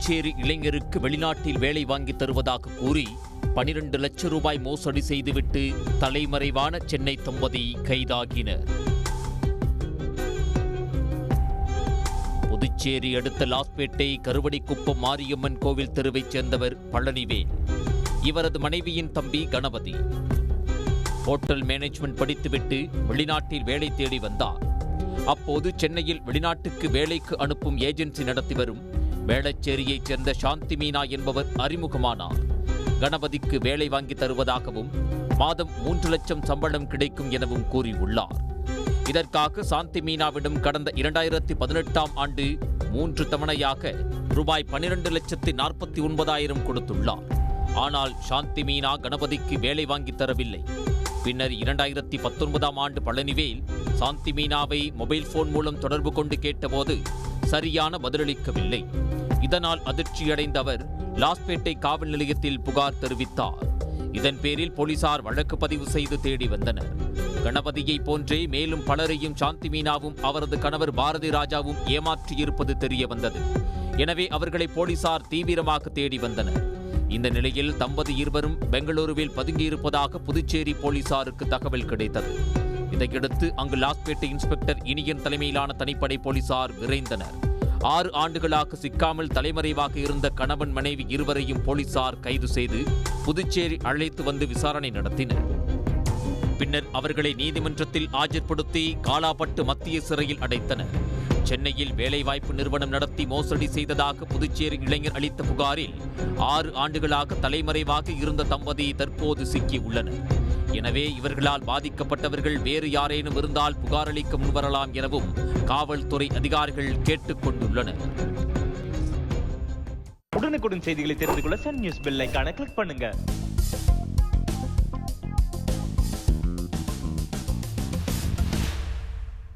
புதுச்சேரி இளைஞருக்கு வெளிநாட்டில் வேலை வாங்கி தருவதாக கூறி 12 லட்சம் ரூபாய் மோசடி செய்துவிட்டு தலைமறைவான சென்னை தம்பதி கைதாகினர். புதுச்சேரி அடுத்த லாஸ்பேட்டை கருவடிக்குப்பம் மாரியம்மன் கோவில் தெருவைச் சேர்ந்தவர் பழனிவேல். இவரது மனைவியின் தம்பி கணபதி. ஹோட்டல் மேனேஜ்மெண்ட் படித்துவிட்டு வெளிநாட்டில் வேலை தேடி வந்தார். அப்போது சென்னையில் வெளிநாட்டுக்கு வேலைக்கு அனுப்பும் ஏஜென்சி நடத்தி வரும் வேளச்சேரியைச் சேர்ந்த சாந்தி மீனா என்பவர் அறிமுகமானார். கணபதிக்கு வேலை வாங்கி தருவதாகவும் மாதம் 3 லட்சம் சம்பளம் கிடைக்கும் எனவும் கூறியுள்ளார். இதற்காக சாந்தி மீனாவிடம் கடந்த 2018ஆம் ஆண்டு 3 தவணையாக ரூபாய் 12,49,000 கொடுத்துள்ளார். ஆனால் சாந்தி மீனா கணபதிக்கு வேலை வாங்கி தரவில்லை. பின்னர் 2019ஆம் ஆண்டு பழனிவேல் சாந்தி மீனாவை மொபைல் போன் மூலம் தொடர்பு கொண்டு கேட்டபோது சரியான பதிலளிக்கவில்லை. இதனால் அதிர்ச்சியடைந்த அவர் லாஸ்பேட்டை காவல் நிலையத்தில் புகார் தெரிவித்தார். இதன் பேரில் போலீசார் வழக்கு பதிவு செய்து தேடி வந்தனர். கணபதியை போன்றே மேலும் பலரையும் சாந்தி மீனாவும் அவரது கணவர் பாரதி ராஜாவும் ஏமாற்றியிருப்பது தெரிய வந்தது. எனவே அவர்களை போலீசார் தீவிரமாக தேடி வந்தனர். இந்த நிலையில் தம்பதி இருவரும் பெங்களூருவில் பதுங்கியிருப்பதாக புதுச்சேரி போலீசாருக்கு தகவல் கிடைத்தது. இதையடுத்து அங்கு லாஸ்பேட்டை இன்ஸ்பெக்டர் இனியன் தலைமையிலான தனிப்படை போலீசார் விரைந்தனர். 6 ஆண்டுகளாக சிக்காமல் தலைமறைவாக இருந்த கணவன் மனைவி இருவரையும் போலீசார் கைது செய்து புதுச்சேரி அழைத்து வந்து விசாரணை நடத்தினர். பின்னர் அவர்களை நீதிமன்றத்தில் ஆஜர்படுத்தி காலாப்பட்டு மத்திய சிறையில் அடைத்தனர். சென்னையில் வேலைவாய்ப்பு நிறுவனம் நடத்தி மோசடி செய்ததாக புதுச்சேரி இளைஞர் அளித்த புகாரில் 6 ஆண்டுகளாக தலைமறைவாக இருந்த தம்பதி தற்போது சிக்கியுள்ளனர். எனவே இவர்களால் பாதிக்கப்பட்டவர்கள் வேறு யாரேனும் இருந்தால் புகார் அளிக்க முன்வரலாம் எனவும் காவல்துறை அதிகாரிகள் கேட்டுக் கொண்டுள்ளனர். உடனுக்குடன் செய்திகளை தெரிந்து கொள்ள சன் நியூஸ் பெல் ஐகானை கிளிக் பண்ணுங்க.